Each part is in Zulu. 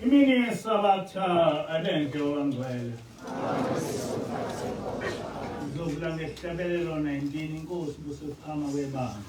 Imini yesabatha alenke wangcwele. Ngizokula ngesihlabelelo 19 inkosi busephama kwebanga.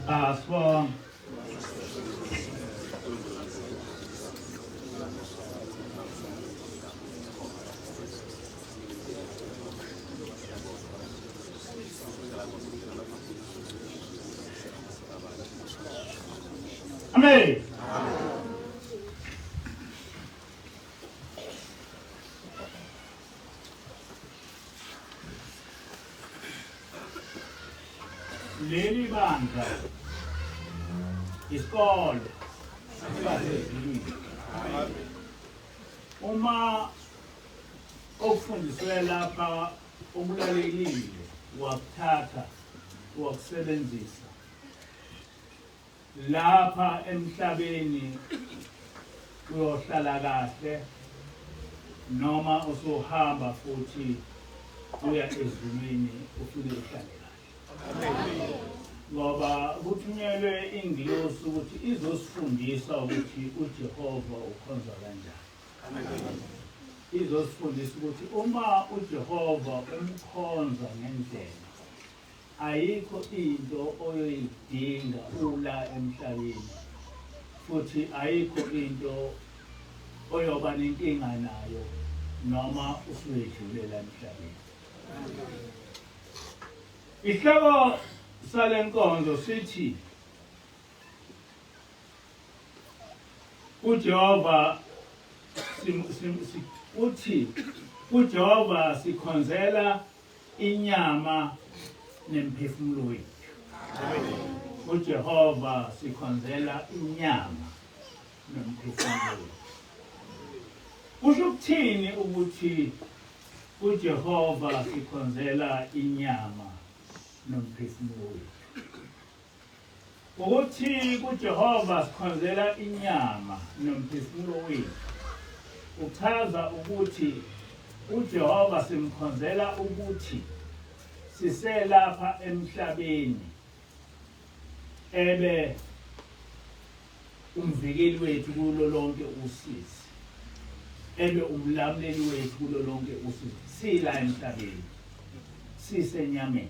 Asibonge. Amen. Leli bandla isikole uma okufundiswe lapha okulalekile wakuthatha wakusebenzisa lapha emhlabeni uyohlala kahle noma usuhamba futhi uya ezulwini ufike uhlale kahle. Ngoba kuthunyelwe ingilosi ukuthi izosifundisa ukuthi uJehova ukhonza kanjani. Izosifundisa ukuthi uma uJehova umkhonza ngendlela ayikho into oyoyidinga ula emhlabeni futhi ayikho into oyoba nenkinga nayo noma usuyedlulela emhlabeni. Ihloko salenkonzo sithi uJehova uthi uJehova sikhonzela inyama nemiphefumulo wethu. uJehova sikhonzela inyama nemiphefumulo wethu. Kusho ukuthini ukuthi uJehova sikhonzela inyama nomphefumulo wethu? Ukuthi kuJehova sikhonzela inyama nomphefumulo wethu uchaza ukuthi uJehova simkhonzela ukuthi siselapha emhlabeni ebe umvikeli wethu kulo lonke usizi, ebe umlamuleli wethu kulo lonke usizi, sila emhlabeni sisenyameni.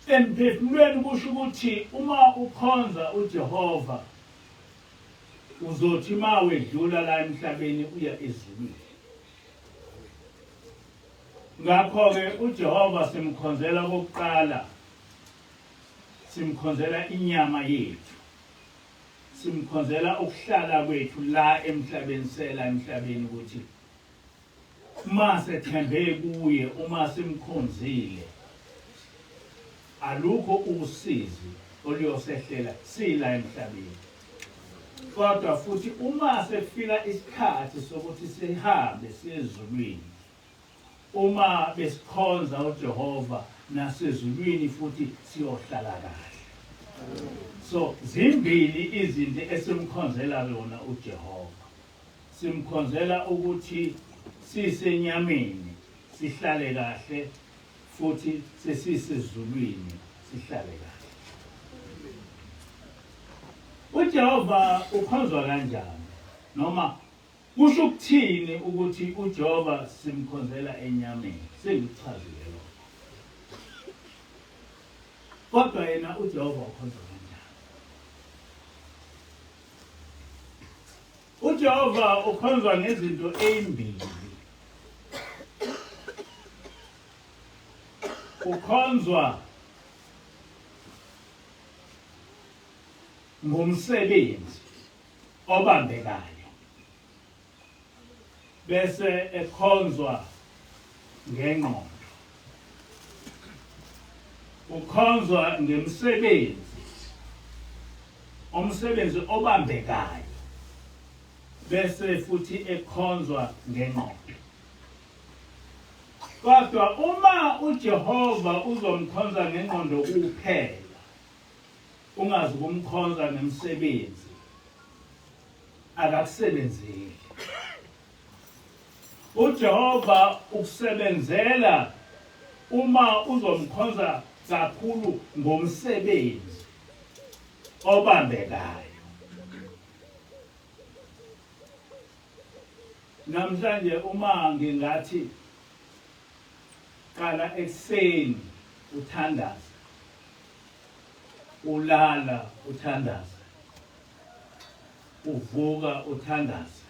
Emphefumulweni kusho ukuthi uma ukhonza uJehova uzothi ma wedlula la emhlabeni uya ezulwini. Ngakho-ke uJehova simkhonzela kokuqala, simkhonzela inyama yethu, simkhonzela ukuhlala kwethu la emhlabeni, sela emhlabeni ukuthi uma sethembe kuye, uma simkhonzile alukho usizi oluyosehlela sila emhlabeni. Kodwa futhi uma sekufika isikhathi sokuthi sihambe siye ezulwini, uma besikhonza uJehova nasezulwini futhi siyohlala kahle. So zimbili izinto esimkhonzela yona uJehova. Simkhonzela ukuthi sisenyameni sihlale kahle futhi sesisezulwini sihlale kahle. uJehova ukhonzwa kanjani? Noma kusho ukuthini ukuthi uJehova simkhonzela enyameni? Sengikuchazile lokho. Kodwa yena uJehova ukhonzwa kanjani? uJehova ukhonzwa ngezinto ezimbili. Ukhonzwa ngomsebenzi obambekayo, bese ekhonzwa ngengqondo. Ukhonzwa umsebenzi obambekayo, bese futhi ekhonzwa ngengqondo. Kodwa uma uJehova uzomkhonza ngengqondo kuphela, ungazi ukumkhonza ngemsebenzi, akakusebenzeli. uJehova ukusebenzela uma uzomkhonza kakhulu ngomsebenzi obambekayo. Namhlanje uma ngingathi qala ekuseni uthandaza, ulala uthandaza, uvuka uthandaza,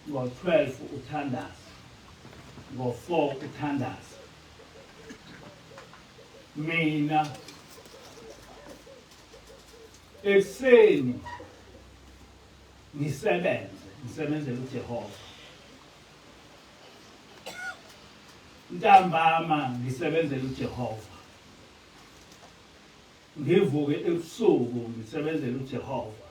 ngo-12 uthandaza, ngo-4 uthandaza. Mina ekuseni ngisebenzela uJehova, ntambama ngisebenzela uJehova, ngivuke ebusuku ngisebenzela uJehova,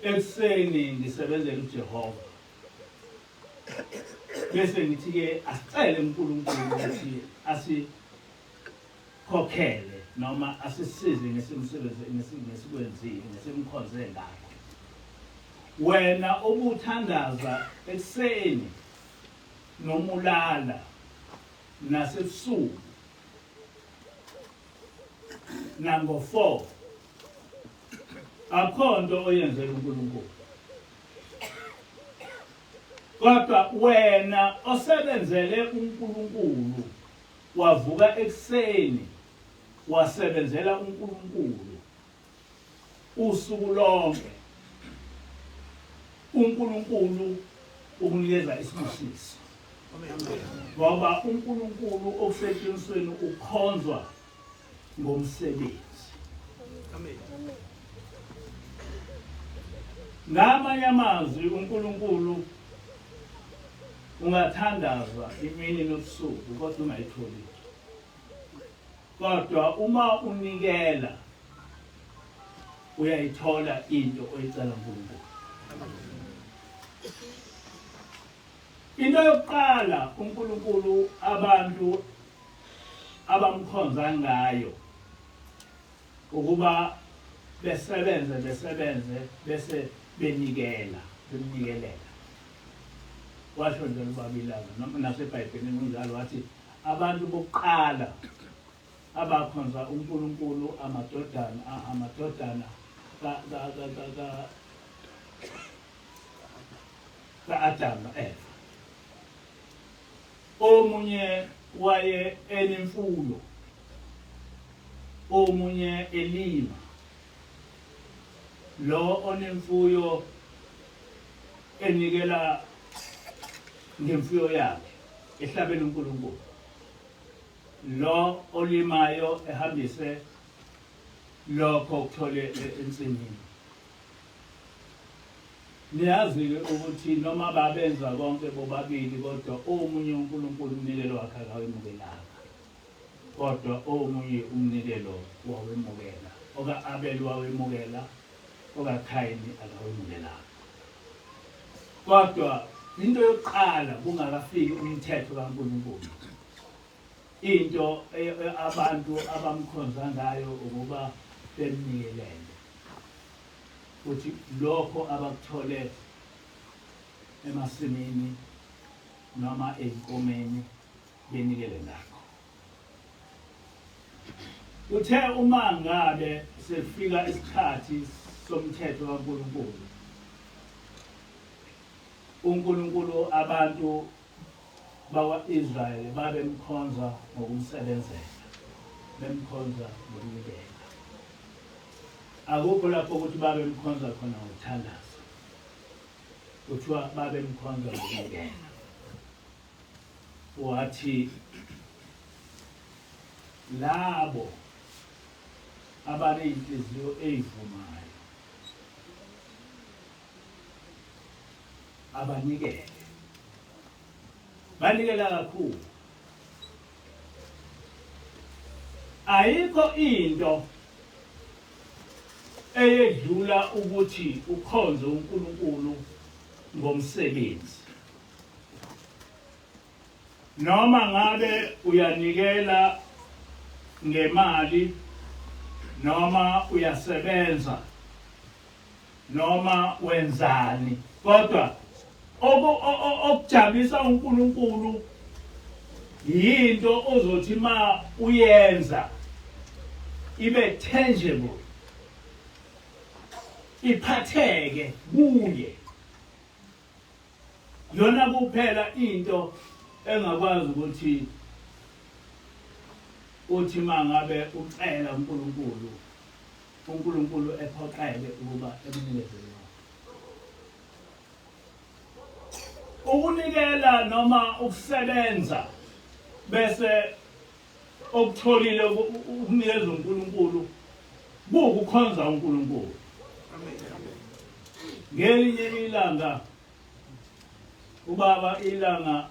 ekuseni ngisebenzela uJehova. Bese ngithi-ke asicele uNkulunkulu ukuthi asikhokhele noma asisize ngesikwenzile, ngesimkhonze ngakho. Wena obuthandaza ekuseni noma ulala nasebusuku nango-4, akho nto oyenzela uNkulunkulu. Kodwa wena osebenzele uNkulunkulu, wavuka ekuseni wasebenzela uNkulunkulu usuku lonke, uNkulunkulu ukunikeza isibusiso. Ngoba uNkulunkulu okusetshenziselweni ukhonzwa ngomsebenzi. Ngamanye amazwi uNkulunkulu ungathandazwa imini nobusuku kodwa ungayitholi. Kodwa uma unikela uyayithola into oyicela uNkulunkulu. Into yokuqala uNkulunkulu abantu abamkhonza ngayo ukuba besebenze bese bemnikelela. Washo nje uBabilana noma naseBhayibhelini kunjalo, wathi abantu bokuqala abakhonza uNkulunkulu amadodana ka-Adamu no-Eva. Omunye waye enemfuyo, omunye elima. Lo onemfuyo enikela ngemfuyo yakhe ehlabeni uNkulunkulu. Lo olimayo ehambise lokho kuthole ensimini. Niyazi ukuthi noma babenza konke bobabili, kodwa omunye uNkulunkulu umnikelo wakhe akawemukelanga, kodwa omunye umnikelo wawemukela. oka-Abeli wawemukela, okaKhayini akawemukelanga. Kodwa into yokuqala kungakafiki umthetho kaNkulunkulu, into abantu abamkhonza ngayo ukuba bemnikelele, ukuthi lokho abakuthole emasimini noma enkomeni benikele ngakho. Uthe uma ngabe sefika isikhathi somthetho kaNkulunkulu, uNkulunkulu abantu bakwa-Israyeli babemkhonza ngokumsebenzela, bemkhonza ngokunikela. Akukho lapho ukuthi babemkhonza khona ngokuthandaza, kuthiwa babemkhonza ngokunikela. Wathi labo abaney'nhliziyo ey'vumayo abanikele, banikela kakhulu. Ayikho into eyedlula ukuthi ukhonze uNkulunkulu ngomsebenzi. Noma ngabe uyanikela ngemali, noma uyasebenza, noma wenzani, kodwa okujabulisa uNkulunkulu yinto ozothi ma uyenza ibe tangible, iphatheke kuye. Yona kuphela into engakwazi ukuthi uthi mangabe ucela uNkulunkulu ephoqele ukuba emnikezele. Ukunikela noma ukusebenza bese okutholile ukunikeza uNkulunkulu kuwukukhonza uNkulunkulu. Ngelinye ilanga ubaba ilanga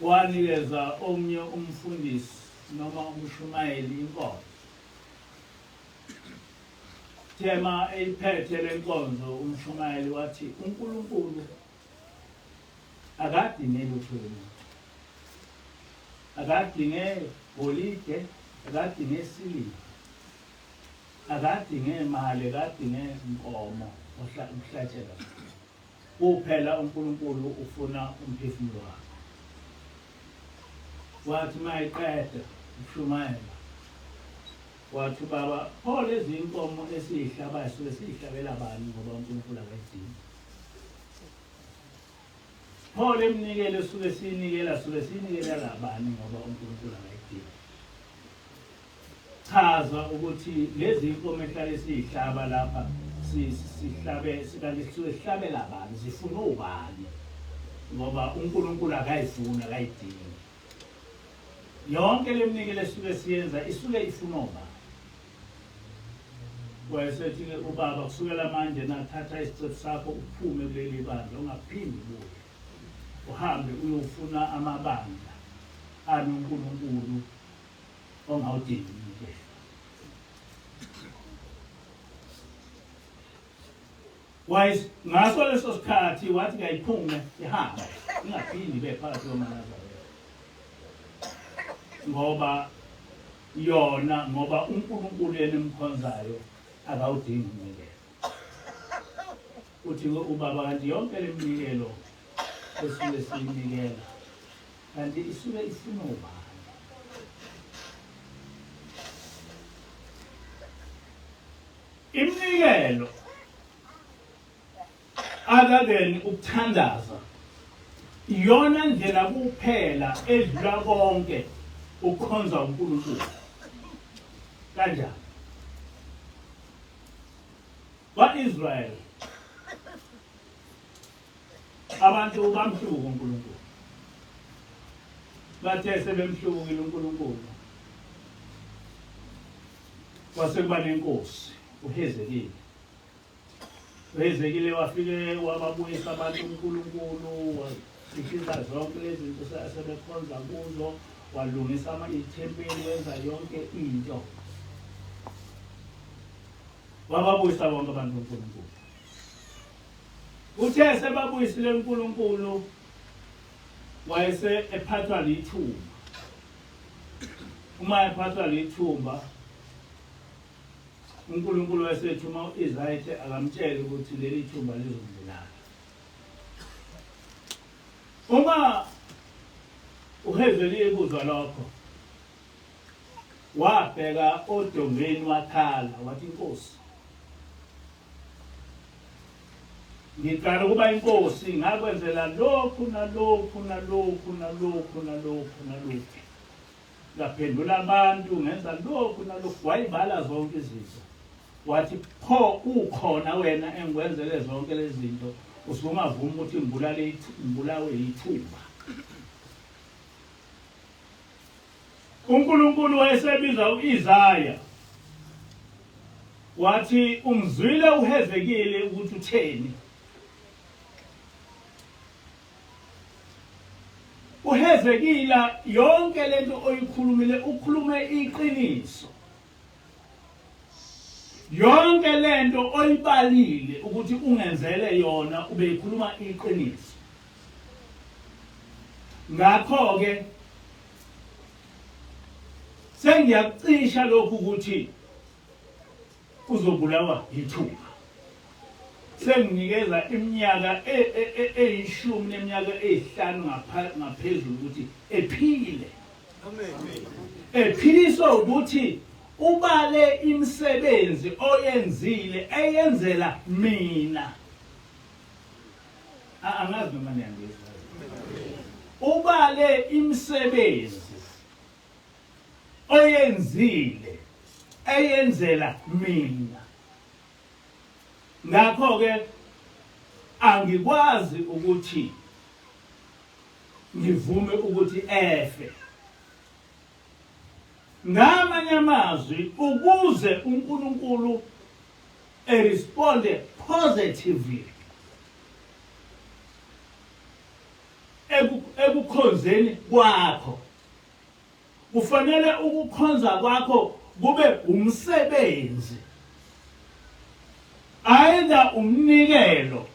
wanikeza omnye umfundisi noma umshumayeli inkonzo. Thema eyiphethe lenkonzo umshumayeli wathi uNkulunkulu akadinge lutho lolu, akadinge golide, akadinge siliva, akadinge imali, akadinge inkomo umhlatshelo. Kuphela uNkulunkulu ufuna umphefumulo wakhe. Wathi mayiqeda ushumayela, wathi baba pho lezi inkomo esiyihlabayo suke siyihlabela bani ngoba uNkulunkulu akayidingi? Pho le mnikelo suke siyinikela labani ngoba uNkulunkulu akayidingi? Chaza ukuthi lezi inkomo ehlale siyihlaba lapha sihlabela abantu, zifuna ubani ngoba uNkulunkulu akayifuni, akayidingi. Yonke le mnikelo esuke siyenza isuke ifuna ubani. Wayesethi-ke ubaba kusukela manje nathatha isicephu sakho uphume kuleli bandla, ungaphindi ubuye, uhambe uyofuna amabandla anoNkulunkulu ongawudingi umnikelo. Ngaso leso sikhathi wathi ngayiphume ihambe, ingaphindi ibe phakathi komanazarete. Ngoba uNkulunkulu yena emkhonzayo akawudingi umnikelo. Uthi ubaba kanti yonke le mnikelo esuke siyinikela kanti isuke ifuna ubani? Imnikelo other than ukuthandaza iyona ndlela kuphela edlula konke ukukhonza uNkulunkulu. Kanjani? Kwa-Israyeli abantu bamhluka uNkulunkulu, bathe sebemhlukile uNkulunkulu kwase kuba nenkosi uHezekile. uHezekile wafike wababuyisa abantu uNkulunkulu, wasikhisa zonke lezi zinto asebekhonza kuzo, walungisa ithempeli, wenza yonke into. wababuyisa bonke abantu uNkulunkulu. Uthe sebabuyisile uNkulunkulu wayese ephathwa lithumba. Uma ephathwa lithumba uNkulunkulu wayesethuma uIsaiah akamtshela ukuthi leli thumba lizombulala. Uma uhezeli ibuzwa lokho wabheka odongeni wakhala wathi Nkosi, ngicela ukuba inkosi ngakwenzela lokhu nalokhu nalokhu nalokhu nalokhu nalokhu. Ngaphendula abantu ngenza lokhu nalokhu, wayibala zonke izinto. Wathi pho ukhona wena engikwenzele zonke lezi zinto usungavuma ukuthi ngibulawe yithumba. uNkulunkulu wayesebiza uIsaiah wathi umzwile uhezekile ukuthi utheni. Uhezekile yonke lento oyikhulumile ukhulume iqiniso. Yonke lento oyibalile ukuthi ungenzele yona ube ikhuluma iqiniso. Ngakho ke sengiyacisha lokhu ukuthi uzobulawa yithumba. Senginikeza iminyaka e10 neminyaka e5 ngaphezulu ukuthi ephile. Amen. Ephiliswa ukuthi ubale imisebenzi oyenzile eyenzela mina. Angazi noma niyangizwa. Ubale imisebenzi oyenzile eyenzela mina. Ngakho ke angikwazi ukuthi ngivume ukuthi efe. Ngamanye amazwi ukuze uNkulunkulu responde positively ekukhonzeni kwakho, kufanele ukukhonza kwakho kube umsebenzi, either umnikelo.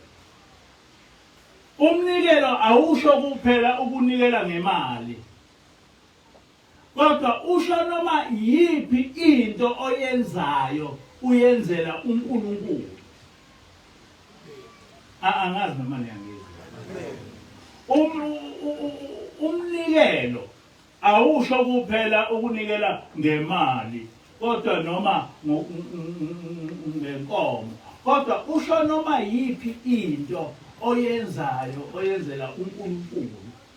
Umnikelo awusho kuphela ukunikela ngemali, kodwa usho noma yipi into oyenzayo uyenzela uNkulunkulu. Angazi noma niyangizwa. Umnikelo awusho kuphela ukunikela ngemali, kodwa noma ngenkomo, kodwa usho noma yipi into oyenzayo oyenzela uNkulunkulu,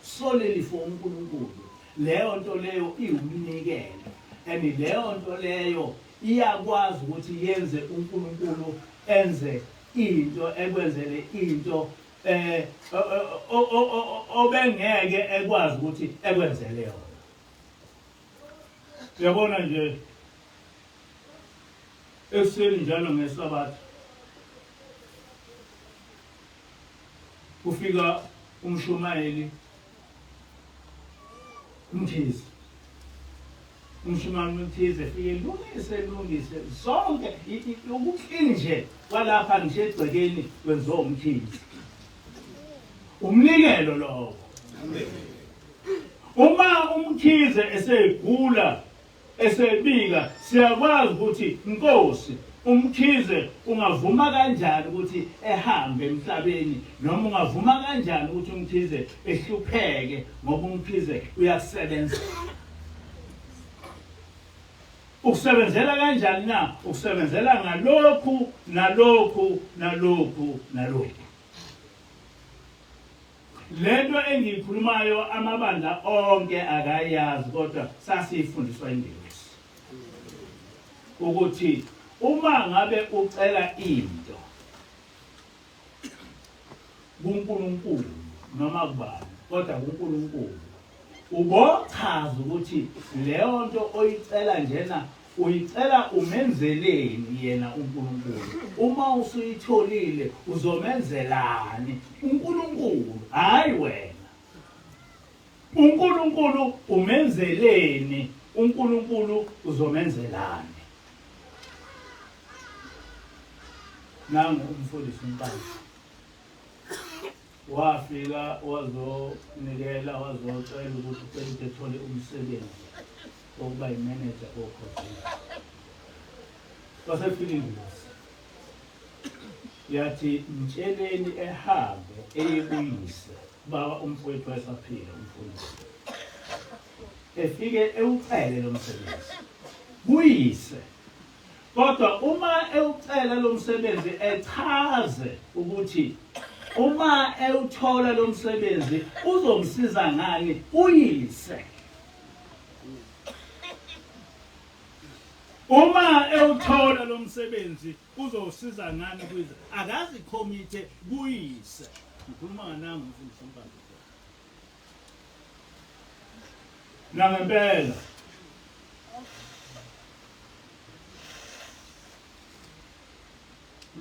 solely for uNkulunkulu. Leyo nto leyo iwumnikelo, and leyo nto leyo iyakwazi ukuthi yenze uNkulunkulu enze into, ekwenzele into obengeke ekwazi ukuthi ekwenzele yona. Uyabona nje ekuseni njalo ngeSabatha kufika umshumayeli Mthize. Umshumayeli Mthize fike lungise sonke ukuklinje kwalapha ngisho egcekeni kwenziwa uMthize. Umnikelo lowo. Uma uMthize esegula esebika siyakwazi ukuthi Nkosi uMthize ungavuma kanjani ukuthi ehambe emhlabeni, noma ungavuma kanjani ukuthi uMthize ehlupheke ngoba uMthize uyasebenza. Ukusebenzela kanjani na? Ukusebenzela ngalokhu nalokhu nalokhu nalokhu. Lento engiyikhulumayo amabandla onke akayazi, kodwa sasifundiswa ingelosi ukuthi uma ngabe ucela into kuNkulunkulu noma kubani, kodwa kuNkulunkulu ubochaza ukuthi leyo nto oyicela njena uyicela umenzeleni yena uNkulunkulu. Uma usuyitholile uzomenzelani? uNkulunkulu, hayi wena. uNkulunkulu umenzeleni, uNkulunkulu uzomenzelani. nangu umfundisi uMpande wafika wazonikela wazocela ukuthi ucela ethole umsebenzi wokuba imanager okhosini. Wasefika ingozi yathi mtsheleni ehambe eyebuyise baba umfowethu wayesaphila umfundisi. Efike ewucele lo msebenzi buyise, kodwa uma ewucela lo msebenzi echaze ukuthi uma ewuthola lo msebenzi uzomsiza ngani uyise. Uma ewuthola lo msebenzi uzosiza ngani kuyise, akazi committee kuyise. Ngikhuluma ngananga umfundisi uMpande. Nangempela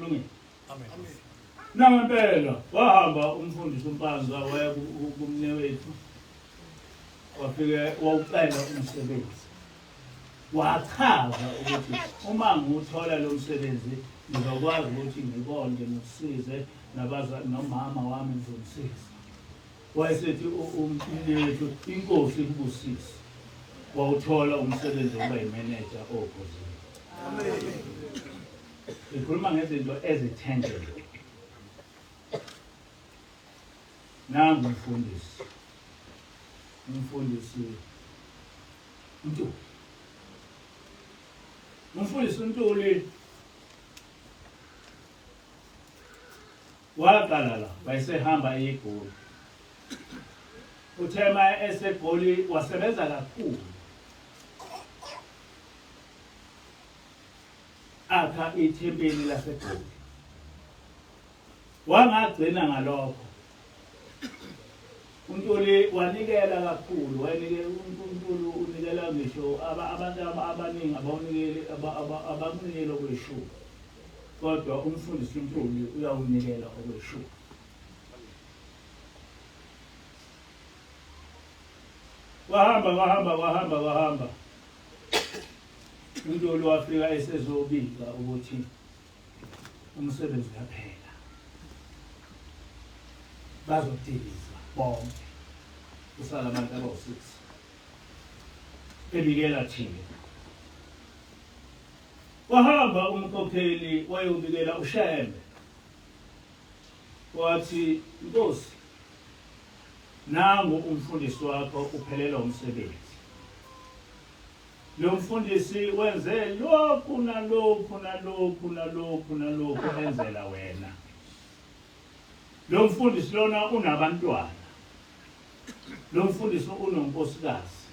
Amen. Nangempela wahamba umfundisi uMpande waya kumnewethu wafike wawucela umsebenzi. Wachaza ukuthi uma nguthola lo msebenzi ngizokwazi ukuthi ngikonde ngisize nabazali nomama wami ngizomsiza. Wayesethi umnewethu inkosi ikubusise. Wawuthola umsebenzi wokuba imanager okhosini. Amen. Ikhuluma ngezinto ezithenjele. Nangu umfundisi Ntuli. Umfundisi Ntuli waqala la wayesehamba eGoli. Uthema eseGoli wasebenza kakhulu. Akha ithempeli laseGoli. Wangagcina ngalokho. uNtuli wanikela kakhulu, wanikela uNtuli unikela ngisho abantu abaningi abawunikele abakunikela okweshumi. Kodwa umfundisi uNtuli uyawunikela okweshumi. Wahamba. uNtuli wafika esezobika ukuthi umsebenzi yaphela. Bazodiliza bonke. Usala abantu aba-6. Ebikela thina. Wahamba umkhokheli wayobikela uShembe. Wathi, Nkosi, nangu umfundisi wakho uphelela umsebenzi. Lo mfundisi wenze lokhu nalokhu enzela wena. Lo mfundisi lona unabantwana. Lo mfundisi unonkosikazi.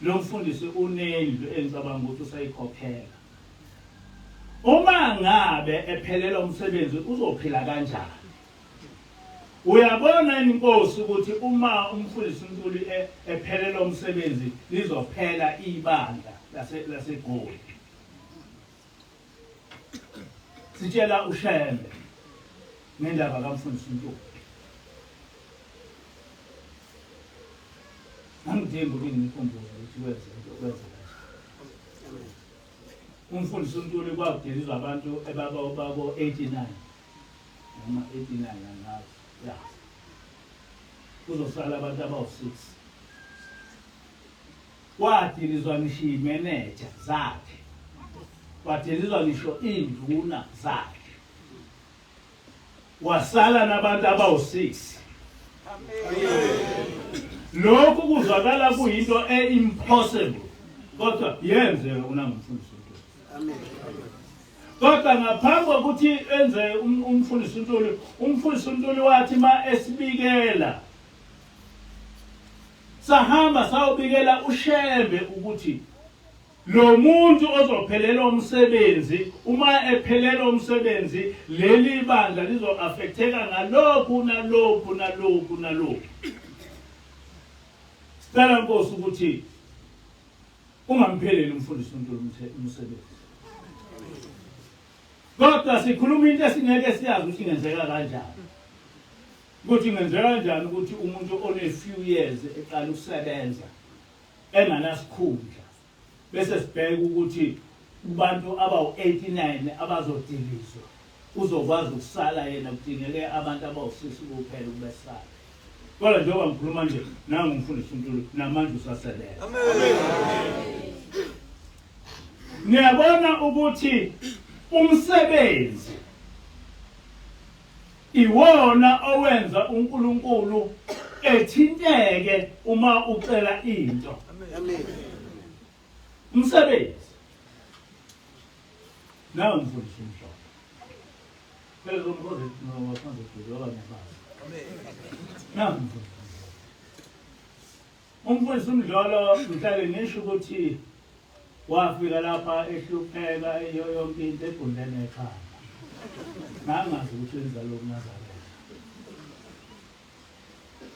Lo mfundisi unendlu engicabanga ukuthi usayikhokhela. Uma ngabe ephelela umsebenzi uzophila kanjani? Uyabona inkosi ukuthi uma umfundisi uNtuli ephelela umsebenzi lizophela ibandla laseGoli. Sitshela uShembe ngendaba kaMfundisi uNtuli. Angidingi ukuthi ngikhumbuze ukuthi wenze kahle. Umfundisi uNtuli kwakudilizwa abantu babo 89 noma 89 nangazi. Ya. Kuzosala abantu aba-6. Wadilizwa ngisho imanager zakhe. Wadilizwa ngisho induna zakhe. Wasala nabantu aba-6. Lokhu kuzwakala kuyinto impossible. Kodwa yenzeka unangumfundisi uNtuli. Amen. Kodwa ngaphambi kokuthi enze umfundisi uNtuli, umfundisi uNtuli wathi ma esibikela sahamba sayobikela uShembe ukuthi lo muntu ozophelela umsebenzi, uma ephelela umsebenzi leli bandla lizo-affecteka ngalokhu. Sicela Nkosi ukuthi ungampheleli umfundisi uNtuli umsebenzi. Kodwa sikhuluma into esingeke siyazi ukuthi ingenzeka kanjani. Ukuthi ingenzeka kanjani ukuthi umuntu one-few years eqala ukusebenza enganasikhundla. Bese sibheka ukuthi kubantu abawu-89 abazodilizwa uzokwazi ukusala yena kudingeke abantu abawusisi kuphela ukubesala. Kodwa njengoba ngikhuluma nje nangu ngifundisa uNtulu namanje usasebenza. Amen. Niyabona ukuthi umsebenzi iwona owenza uNkulunkulu ethinteke uma ucela into. Amen. Umsebenzi. Nawe mfundisi umhlaba. Phela umkhonzi nowakhonza kudoba nyabazi. Amen. Nawe mfundisi. Umfundisi umdlalo mhlale ngisho ukuthi wafika lapha ehlupheka yonke into ebundene ekhaya. Nangazi ukuthi wenza lokho Nazareth.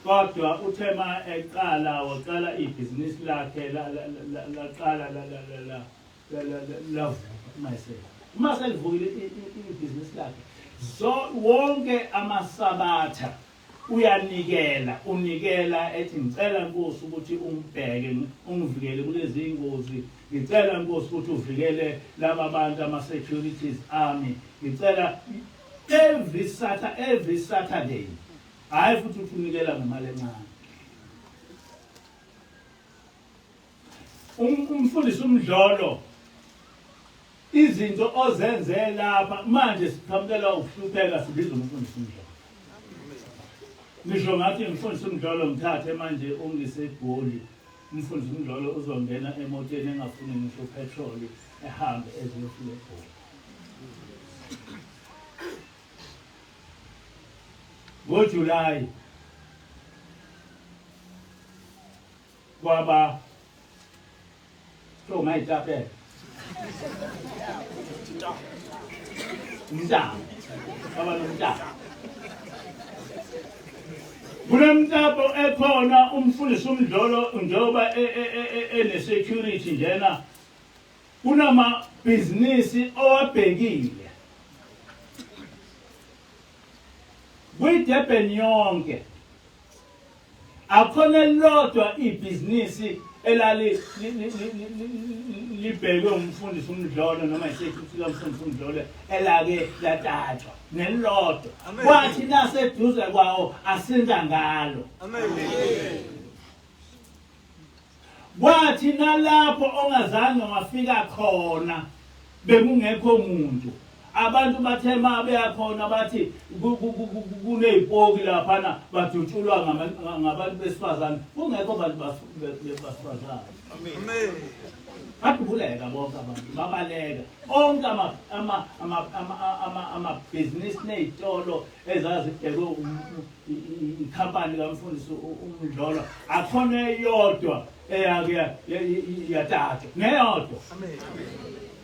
Kodwa uthema eqala waqala ibhizinisi lakhe laqala la mase livukile ibhizinisi lakhe. So wonke amasabatha unikela ethi ngicela Nkosi ukuthi ungibheke ungivikele kulezi ingozi. Ngicela Nkosi ukuthi uvikele laba bantu ama securities army. Ngicela every Saturday. Hayi futhi unikela ngemali encane. Umfundisi umdlolo izinto ozenze lapha manje siqhamukela ukuhlupheka sibiza umfundisi umdlolo. Ngisho ngathi umfundisi umdlolo ngithathe manje ungise eGoli. Umfundisi umdlolo uzongena emotweni engafuni ngisho petrol ehambe eziyofika eGoli. NgoJuly kwaba mayitapele umntamo abanomntamo kunemntapo ekhona umfundisi umdlolo njengoba ene-security njena kunamabhizinisi owabhekile kwiDurban yonke akhona lodwa ibhizinisi elali libhekwe umfundisi umdlolo noma isecurity kamfundisi umdlolo elake latatshwa nelodwa kwathi naseduze kwawo asinda ngalo. Amen. Kwathi nalapho ongazange wafika khona bekungekho umuntu abantu bathe mabeya khona bathi kuneziphoki lapha badutshulwa ngabantu besifazane kungekho abantu besifazane. Amen. Badubuleka bonke abantu babaleka onke ama-business nezitolo ezazibhekwe ikhampani kamfundisi umdlolo akhona eyodwa yatatshwa neyodwa. Amen.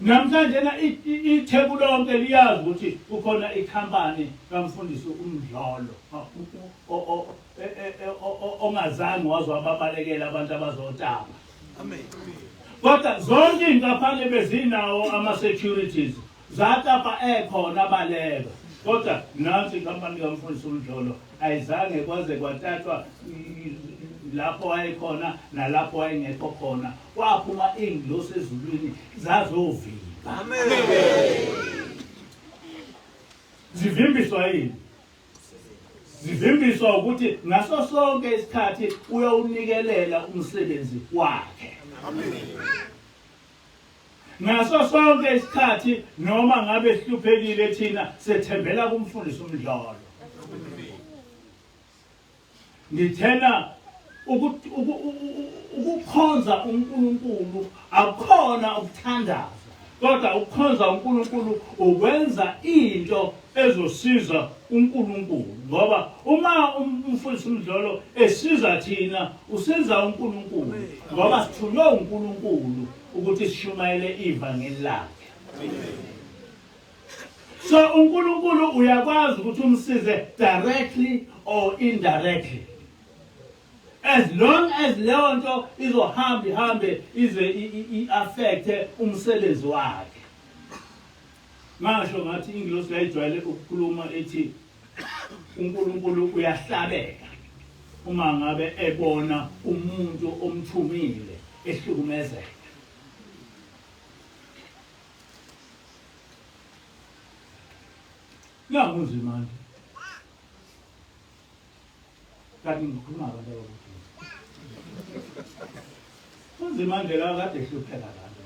Namhlanje ithebula lonke liyazi ukuthi kukhona ikhampani kamfundisi umdlolo ongazange wababalekela abantu abazotaba. Amen. Kodwa zonke inkampani bezinawo ama-securities zatapa ekhona baleka. Kodwa nansi ikhampani kamfundisi umdlolo ayizange kwaze kwatatshwa lapho wayekhona nalapho wayengekho khona kwaphuma ingilosi ezulwini zazovimba. Amen. Zivimbiswa yini? Zivimbiswa ukuthi ngaso sonke isikhathi uyawunikelela umsebenzi wakhe. Amen. Ngaso sonke isikhathi noma ngabe sihluphekile thina sethembela kumfundisi umdlolo. Ngithena ukukhonza uNkulunkulu akukhona ukuthandaza kodwa ukukhonza uNkulunkulu ukwenza into ezosiza uNkulunkulu ngoba uma umfundisi umdlolo esiza thina usiza uNkulunkulu ngoba sithunywe uNkulunkulu ukuthi sishumayele ivangeli lakhe. So uNkulunkulu uyakwazi ukuthi umsize directly or indirectly. As long as leyo nto izohambe ize i-affecte umsebenzi wakhe. Ngasho ngathi ingilosi layijwayele ukukhuluma ethi uNkulunkulu uyahlabeka uma ngabe ebona umuntu omthumile ehlukumezeka. Nanguzi manje. Kanti ngikhuluma abantu abakuthi. Manje la kade ehlupheka kanti.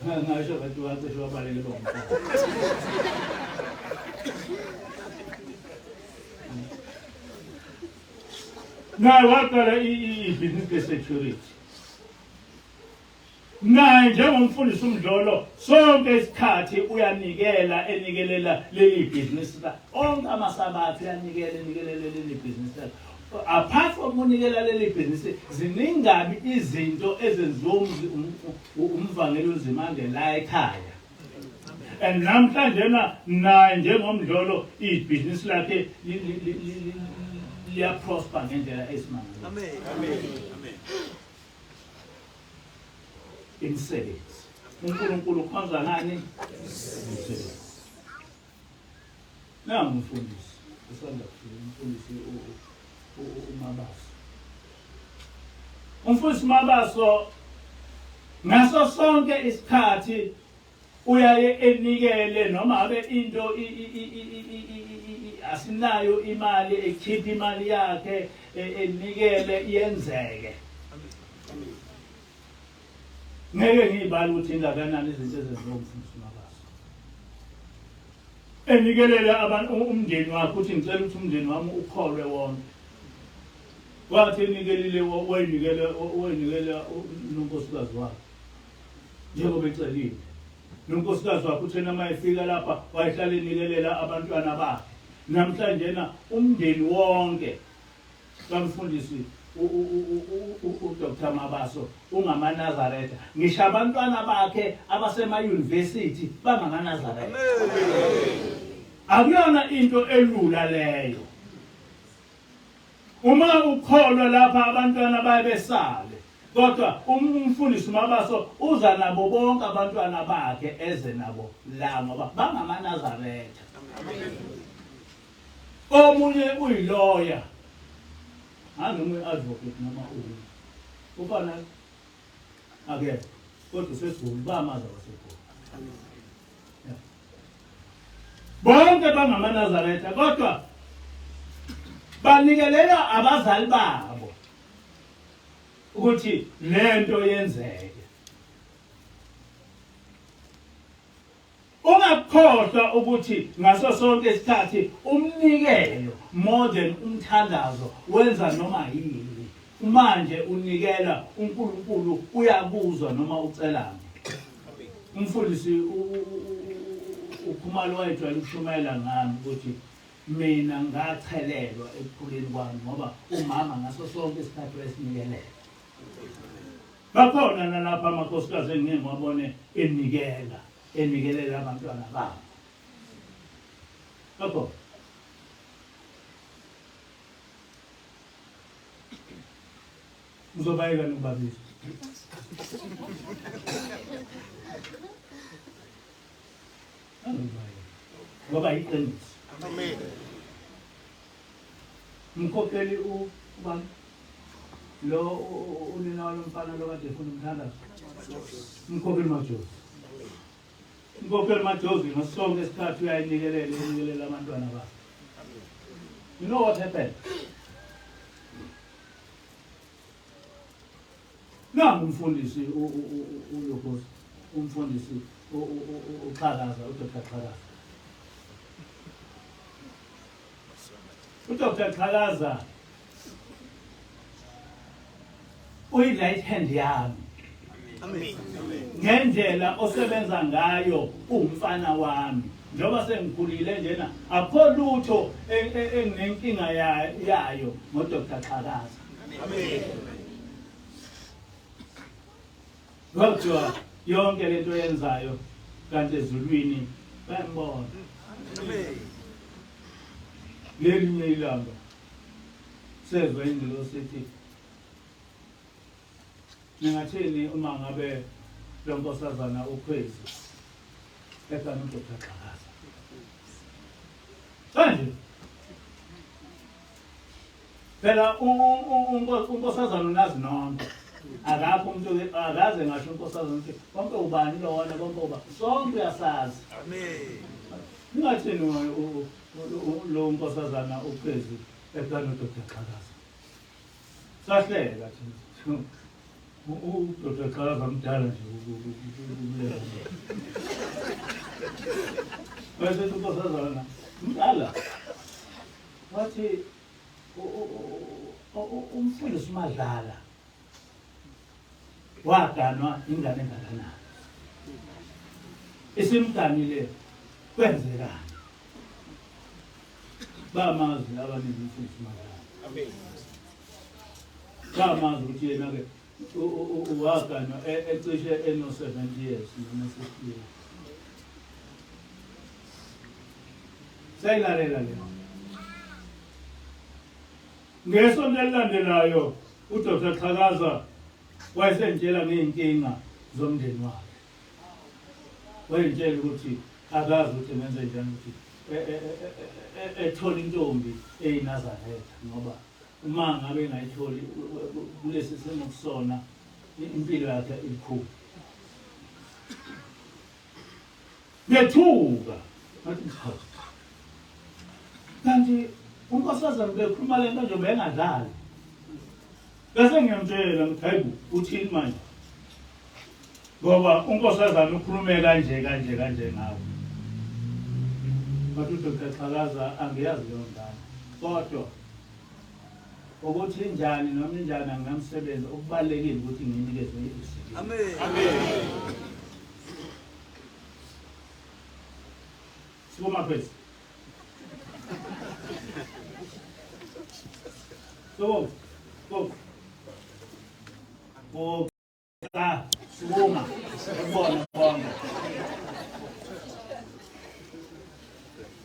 Ngisho bathi wathi shobalele bomfana. Naye waqala i-business security. Naye njengomfundisi umdlolo sonke isikhathi uyanikela enikelela leli business la. Onke amasabatha uyanikela leli business la. Apart from unikela leli business ziningabi izinto ezenziwa umvangeli uZimande la ekhaya. And namhlanje naye njengomdlolo i-business lakhe liya prosper ngendlela esimanga. Amen. Amen. Imisebenzi. uNkulunkulu ukhonza ngani? Imisebenzi. Nangu umfundisi. Usanda kufika umfundisi uMabaso. Umfundisi Mabaso ngaso sonke isikhathi uyaye enikele noma abe into asinayo imali ekhipha imali yakhe enikele iyenzeke. Ngeke ngibale ukuthi ingakanani izinto ezenziwa umfundisi Mabaso. Enikelela abantu umndeni wakhe ukuthi ngicela ukuthi umndeni wami ukholwe wonke. Wathi enikelile wayinikela nonkosikazi wakhe. Njengoba ecelile. Nonkosikazi wakhe uthena mayefika lapha wayehlala enikelela abantwana bakhe. Namhlanje umndeni wonke kamfundisi uDr. Mabaso ungamaNazaretha. Ngisho abantwana bakhe abasema-university bangamaNazaretha. Akuyona into elula leyo. Uma ukholwa lapha abantwana bayebesale. Kodwa umfundisi Mabaso uza nabo bonke abantwana bakhe eze nabo la ngoba bangamaNazaretha. Omunye uyiloya. Angomunye advocate noma ufana ake kodwa sesikhulu bamaza wasekhona. Bonke bangamaNazaretha kodwa banikelela abazali babo ukuthi lento yenzeke. Ungakhohlwa ukuthi ngaso sonke isikhathi umnikelo more than umthandazo wenza noma yini. Manje unikela uNkulunkulu uyakuzwa noma ucelana. Umfundisi uKhumalo wayejwayele ukushumayela ngami ukuthi mina ngachelelwa ekukhuleni kwami ngoba umama ngaso sonke isikhathi wesinikelela. Bakhona nalapha amakhosikazi engeke ngwabone enikelela abantwana babo. Bakho. Uzobayeka nokubabisa. Ngoba iqiniso. Amen. Mkhokheli ubani lo unina lomfana lo kade efuna umthandazo. Mkhokheli Majozi. Mkhokheli Majozi ngasonke isikhathi uyanikelela abantwana bakhe. You know what happened? Nangu umfundisi uyokosi umfundisi uXhakaza uDr. Xhakaza. uDr. Xhakaza uyi-right hand yami. Amen. Ngendlela osebenza ngayo umfana wami. Njoba sengikhulile njena akho lutho enginenkinga yayo ngoDr. Xhakaza. Amen. Kodwa yonke lento yenzayo kanti ezulwini bayambona. Amen. Lelinye ilanga sezwe indlela sithi ningathini uma ngabe lo nkosazana ukhwezi ekana uDr. Xhakaza. Manje phela unkosazana unazi nonke akapho umuntu akaze ngasho unkosazana ukuthi konke ubani lona konke uba sonke uyasazi. Amen. Ningathini lo nkosazana uphezulu ekhaya noDr. Xhakaza. Sahleka thina. Dr. Xhakaza mdala nje ukulela. Bese unkosazana mdala. Wathi umfundisi uMadlala waganwa ingane engakanani. Isimganile kwenzekani? Bamazi abaningi umfundisi uMadlala. Amen. Bamazi ukuthi yena-ke waganwa ecishe eno-70 years noma 60 years. Sayilalela lena. Ngesonto elilandelayo uDr. Xhakaza wayesentshela ngey'nkinga zomndeni wakhe. Wayentshela ukuthi akazi ukuthi ngenze njani ukuthi ethole intombi eyiNazaretha ngoba uma ngabe engayitholi kulesi simo kusona impilo yakhe ikhulu. Ngethuka ngathi hawu. Kanti unkosazana bekhuluma lento nje bengadlali. Bese ngiyamtshela ngithi hayibo uthini manje? Ngoba unkosazana ukhulume kanje ngawe. Bathi uDr. Xhakaza angiyazi leyo ngane. Kodwa ukuthi njani noma injani anginamsebenzi okubalekile ukuthi nginikeze isipho. Amen. Amen. Siboma phezulu. So, siboma, bona.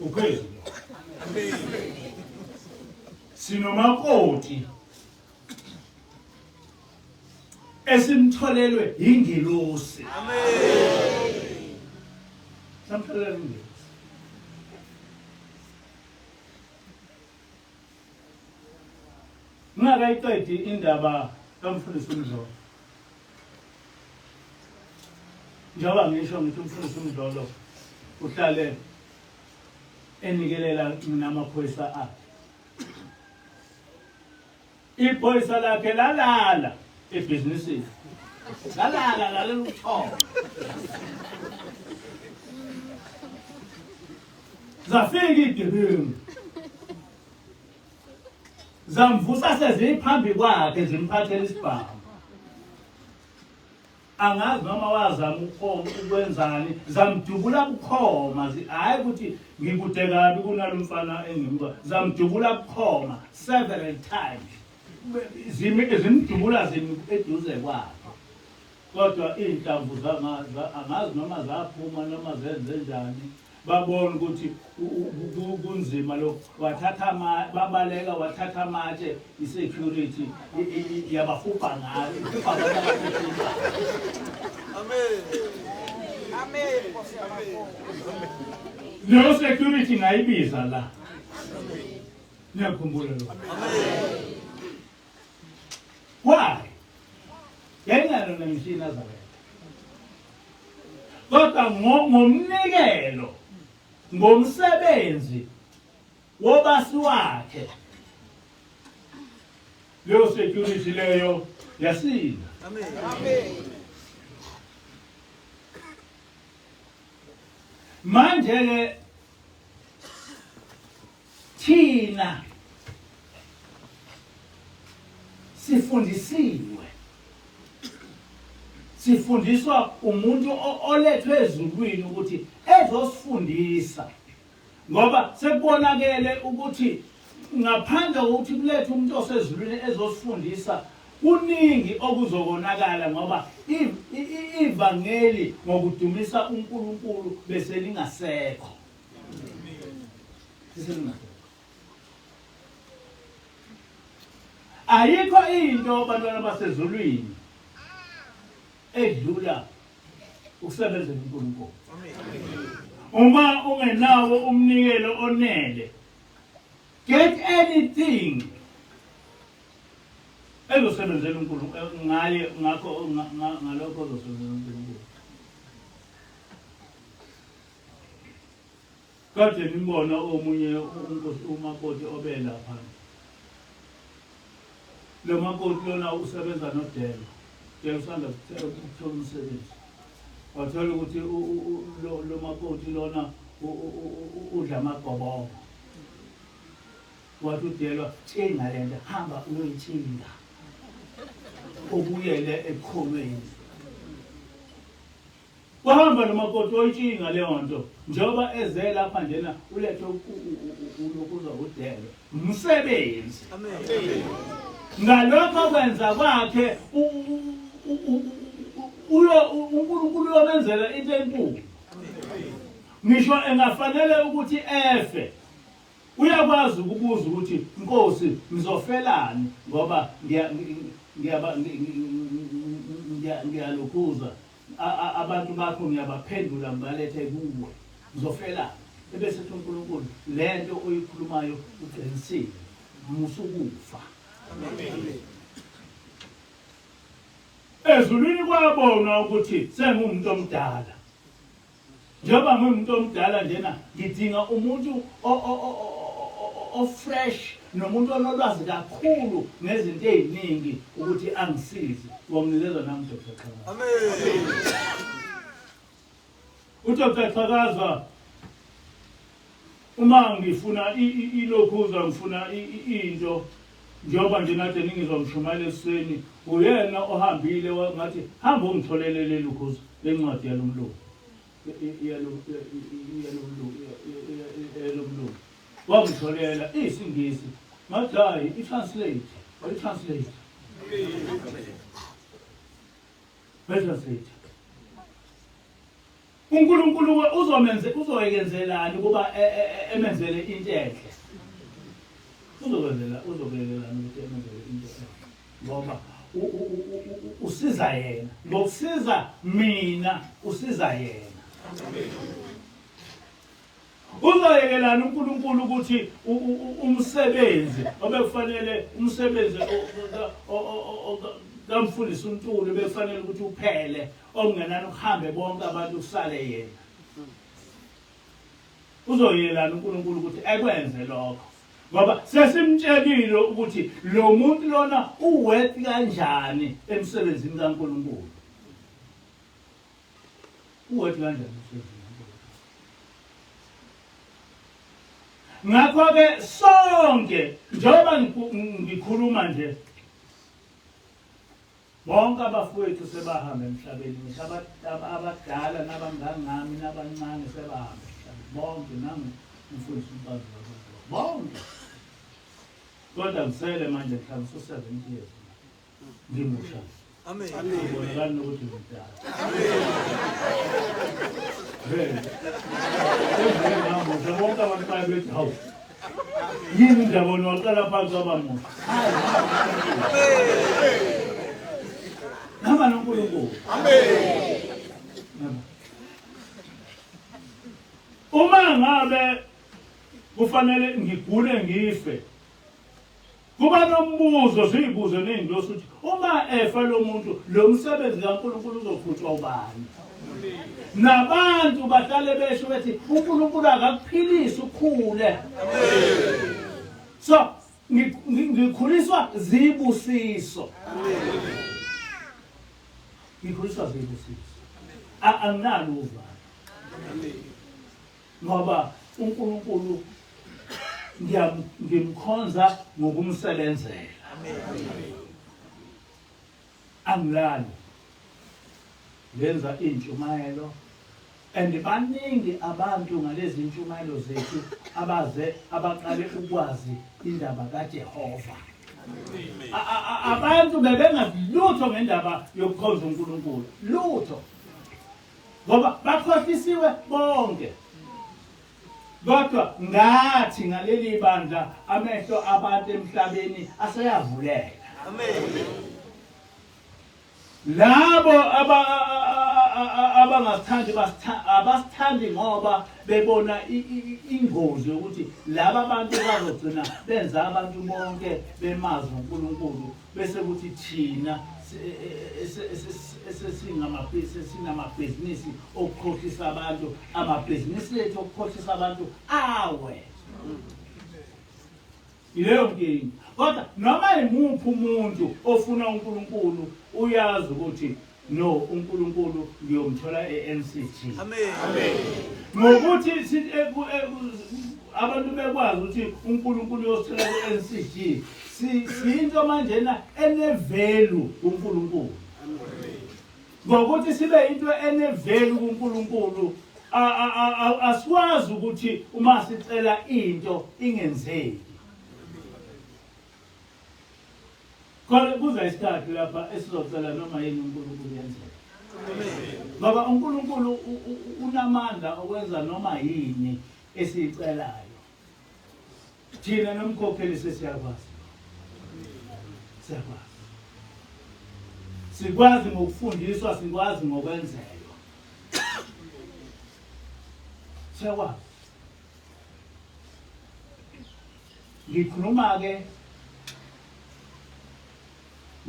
Okay. Amen. Sinomakoti esimtholelwe ingelosi. Amen. Samtholelwe ingelosi. Ngakayiqedi indaba kamfundisi uMdlolo. Njengoba ngisho ngithi umfundisi uMdlolo uhlale enikelela namaphoyisa akhe. Iphoyisa lakhe lalala ebhizinisini. Lalela ukuthola. Zafika igebengu. Zamvusa seziphambi kwakhe zimphathela isibhamu. Angazi noma wazama ukwenzani, zamdubula bukhoma, hayi ukuthi ngikude kabi kunalomfana engimba. Zamdubula bukhoma several times. Zimdubula eduze kwakhe. Kodwa inhlamvu angazi noma zaphuma noma zenze njani. Babona ukuthi kunzima lo wathatha babaleka wathatha amatshe isecurity yabafupha ngayo. Amen. Amen. No security ngayibiza la. Niyakhumbula lo. Amen. Why? Yayingalo nemishini Nazaretha. Kodwa ngomnikelo ngomsebenzi wobasi wakhe leyo security leyo yasinda. Amen. Amen. Manje ke thina sifundiswa umuntu olethwe ezulwini ukuthi ezosifundisa ngoba sekubonakele ukuthi ngaphandle kokuthi kulethe umuntu osezulwini ezosifundisa kuningi okuzokonakala ngoba ivangeli ngokudumisa uNkulunkulu bese lingasekho. Ayikho into abantwana basezulwini edlula ukusebenzela uNkulunkulu. Uma ungenawo umnikelo onele, get anything ezosebenzela uNkulunkulu ngaye ngakho ngalokho ezosebenzela uNkulunkulu. Kade nimbona omunye umakoti obela phansi. Lo makoti lona usebenza noDelo. Usanda ukuthola umsebenzi. Wathola ukuthi lo makoti lona udla amagoboko. Wathi uDelwa thinga lento hamba uyoyithinga. Ubuyele ekholweni. Wahamba nomakoti oyithinga leyo nto. Njoba eze lapha njena ulethe ukuza uDelwa. Umsebenzi. Amen. Ngalokho kwenza kwakhe uNkulunkulu uyomenzela into enkulu. Ngisho engafanele ukuthi efe. Uyakwazi ukubuza ukuthi Nkosi ngizofelani ngoba ngiyalokhuza abantu bakho ngiyabaphendula ngibalethe kuwe. Ngizofelani. Ebese uNkulunkulu lento oyikhulumayo uqinisile. Musukufa. Amen. Ezulwini kwabona ukuthi sengumuntu omdala. Njengoba ngumuntu omdala njena ngidinga umuntu fresh nomuntu onolwazi kakhulu ngezinto eziningi ukuthi angisize. Ngomnikeza nami Dr. Xhakaza. Amen. uDr. Xhakaza uma ngifuna ilokhuza ngifuna into njengoba nje nade ningizomshumayela eseni uyena ohambile ngathi hamba ungitholele lelokhuza lencwadi yalomlomo yalomlomo wangitholela isingisi ngathi hayi i-translate uNkulunkulu uzoyenzelani kuba emenzele into enhle. Uzokwenzelani ukuthi emenzele into enhle. Ngoba usiza yena. Ngokusiza mina usiza yena. Uzoyekelana uNkulunkulu ukuthi umsebenzi obekufanele umsebenzi kamfundisi uNtuli bekufanele ukuthi uphele okungenani ukuhambe bonke abantu kusale yena. Uzoyelana uNkulunkulu ukuthi ekwenze lokho. Ngoba sesimtshelile ukuthi lo muntu lona uwethi kanjani emsebenzini kaNkulunkulu. Uwethi kanjani emsebenzini kaNkulunkulu. Ngakho-ke sonke njengoba ngikhuluma nje bonke abafowethu sebahamba emhlabeni, ngisho abadala nabangangami nabancane sebahamba emhlabeni. Bonke nangumfundisi uMfazi bonke. Kodwa ngisele manje mhlawumbe so-70 years. Ngimusha. Amen. Ngibonakala nokuthi ngidala. Ngiyamusha bonke abantu babethi hawu. Yini ndabona waqala phansi wabamusha. Nama noNkulunkulu. Amen. Uma ngabe kufanele ngigule ngife. Kuba nombuzo siyibuze nezindosi ukuthi uma efa lo muntu lo msebenzi kaNkulunkulu uzokhutshwa ubani? Nabantu bahlale besho bethi uNkulunkulu akakuphilisa ukhule. So ngikhuliswa zibusiso. Ngikhuliswa zibusiso. Anginalo uvalo. Ngoba uNkulunkulu ngimkhonza ngokumsebenzela. Angilali. Lenza intshumayelo and baningi abantu ngalezi intshumayelo zethu abaqale ukwazi indaba kaJehova. Abantu bebengalutho ngendaba yokukhonza uNkulunkulu. Lutho. Ngoba bakhohlisiwe bonke. Kodwa ngathi ngaleli bandla amehlo abantu emhlabeni aseyavuleka. Amen. Labo abangasithandi abasithandi ngoba bebona ingozi yokuthi laba bantu bazogcina benza abantu bonke bemazi uNkulunkulu bese kuthi thina esinamabhizinisi okukhohlisa abantu, amabhizinisi ethu okukhohlisa abantu awe. Yileyo nkinga. Kodwa noma imuphi umuntu ofuna uNkulunkulu uyazi ukuthi no, uNkulunkulu ngiyomthola e-NCG. Amen. Ngokuthi abantu bekwazi ukuthi uNkulunkulu uyosithola ku-NCG, siyinto manjena enevelu kuNkulunkulu. Ngokuthi sibe into enevelu kuNkulunkulu, asikwazi ukuthi uma sicela into ingenzeki. Kuza isikhathi lapha esizocela noma yini uNkulunkulu yenzeke. Ngoba uNkulunkulu unamandla okwenza noma yini esiyicelayo. Thina nomkhokheli sesiyakwazi. Siyakwazi. Sikwazi ngokufundiswa, sikwazi ngokwenzelwa. Siyakwazi. Ngikhuluma-ke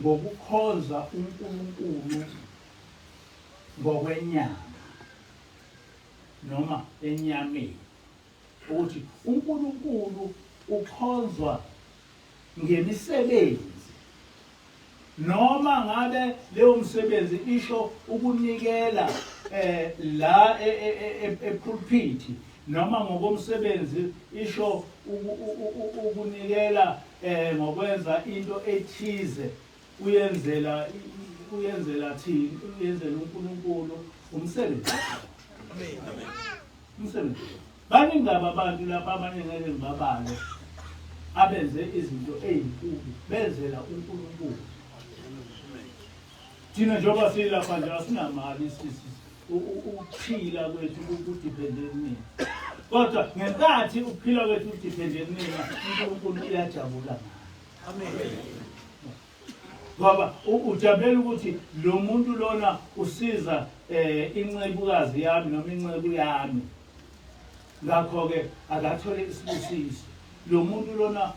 ngokukhonza uNkulunkulu ngokwenyama noma enyameni, ukuthi uNkulunkulu ukhonzwa ngemisebenzi noma ngabe leyo msebenzi isho ukunikela la epulpit, noma ngokomsebenzi isho ukunikela ngokwenza into ethize, uyenzela thina, uyenzela uNkulunkulu umsebenzi. Umsebenzi. Baningi abantu lapha abanye ngeke ngibabale abenze izinto ezinkulu benzela uNkulunkulu. Thina njengoba silapha nje asinamali, ukuphila kwethu kudipende kunina. Kodwa ngenkathi ukuphila kwethu kudipende kunina, uNkulunkulu uyajabula ngani. Amen. Ngoba ujabulela ukuthi lo muntu lona usiza incebukazi yami noma incebu yami, ngakho-ke akathole isibusiso. Lo muntu lona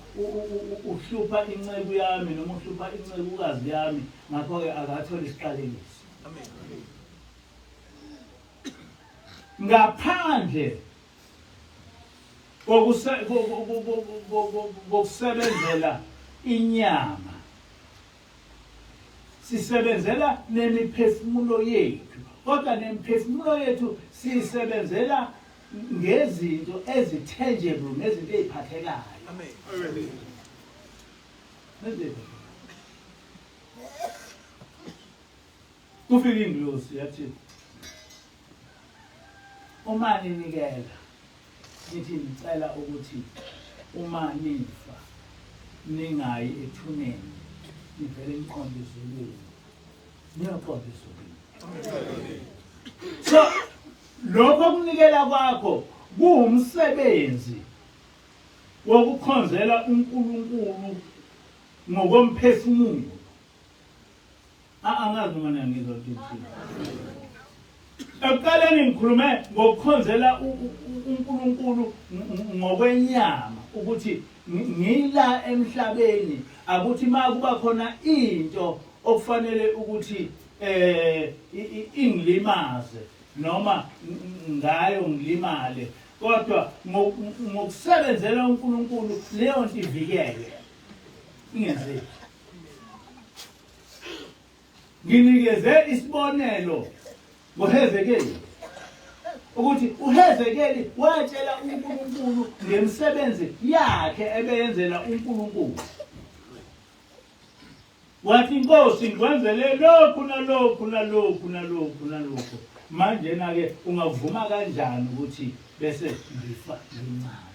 uhlupha incebu yami noma uhlupha incebukazi yami, ngakho-ke akathole isiqalekiso. Amen. Ngaphandle kokusebenzela inyama, sisebenzela nemiphefumulo yethu. Kodwa nemiphefumulo yethu sisebenzela ngezinto ezithangible, ngezinto eziphathekayo. Amen. Kufika ingilosi yathi, uma ninikela, nithi nicela ukuthi uma nifa ningayi ethuneni, nivele niqonde ezulwini. Niyoqonda ezulwini. So lokho kunikela kwakho kuwumsebenzi wokukhonzela uNkulunkulu ngokomphefumulo. Angazi noma ngizwa ukuthi ekuqaleni ngikhulume ngokukhonzela uNkulunkulu ngokwenyama, ukuthi ngila emhlabeni akuthi makuba khona into okufanele ukuthi ingilimaze noma ngayo ngilimale, kodwa ngokusebenzela uNkulunkulu leyo nto ivikele ingenzeki. Nginikeze isibonelo ngoHezekeli ukuthi uHezekeli watshela uNkulunkulu ngemisebenzi yakhe ebeyenzela uNkulunkulu. Wathi, Nkosi, ngikwenzele lokhu nalokhu nalokhu nalokhu nalokhu. Manje na-ke ungavuma kanjani ukuthi bese ngifa ngincane?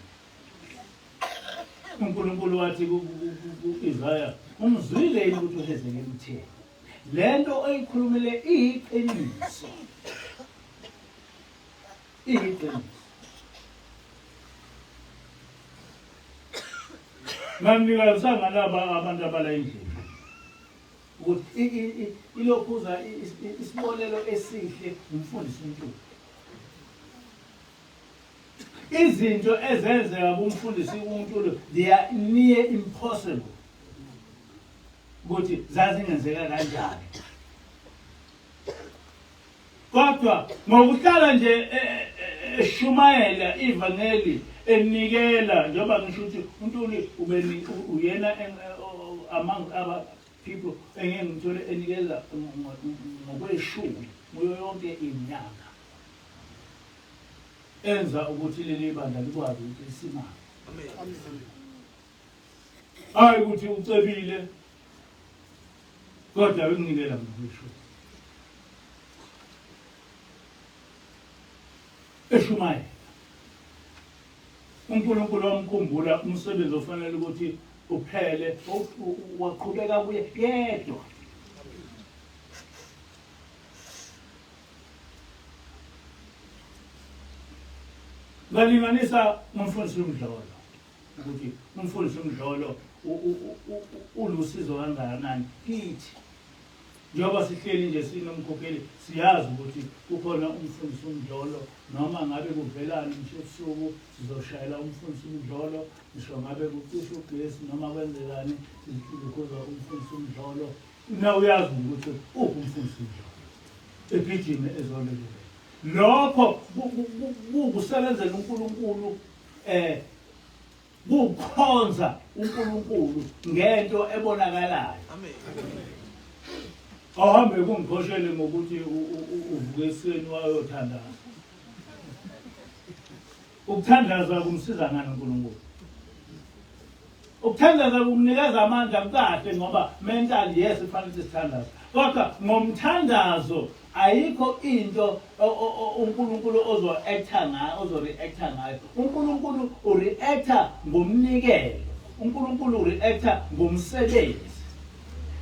uNkulunkulu wathi ku-Isaya, umzwile yini ukuthi uHezekeli utheni? Lento oyikhulumile iyiqiniso. Iyiqiniso. Ngamnikazisanga laba abantu abala endlini ukuthi ilokhuza isibonelo esihle umfundisi uNtuli. Izinto ezenzeka kumfundisi uNtuli they are near impossible ukuthi zazingenzeka kanjani. Kodwa ngokuhlala nje eshumayela ivangeli enikela njengoba ngisho ukuthi uNtuli uyena among our people engeke ngithole enikeza ngokweshumi kuyo yonke inyanga enza ukuthi leli bandla likwazi ukuthi lisimame. Hayi ukuthi ucebile kodwa ukunikela ngokweshumi eshumayela uNkulunkulu wamkhumbula umsebenzi ofanele ukuthi uphele waqhubeka kuye yedwa. Ngalinganisa umfundisi uMdlolo ukuthi umfundisi uMdlolo ulusizo kangakanani kithi. Njengoba sihleli nje sinomkhokheli siyazi ukuthi kukhona umfundisi uMdlolo noma ngabe kuvelani nje ebusuku sizoshayela umfundisi uMdlolo ngisho ngabe kucisha ugesi noma kwenzekani sizikhuza umfundisi uMdlolo. Na uyazi ukuthi umfundisi uMdlolo egijime ezolekile. Lokho kukusebenzela uNkulunkulu kukhonza uNkulunkulu ngento ebonakalayo. Amen. Ahambe kungikhoshele ngokuthi uvuke ekuseni wayothandaza. Ukuthandaza kumsiza ngani uNkulunkulu? Ukuthandaza kumnikeza amandla kahle ngoba mental yes kufanele sithandaza. Kodwa ngomthandazo ayikho into uNkulunkulu ozo-acta ngayo, ozo-reacta ngayo. uNkulunkulu ureacta ngomnikelo. uNkulunkulu ureacta ngomsebenzi.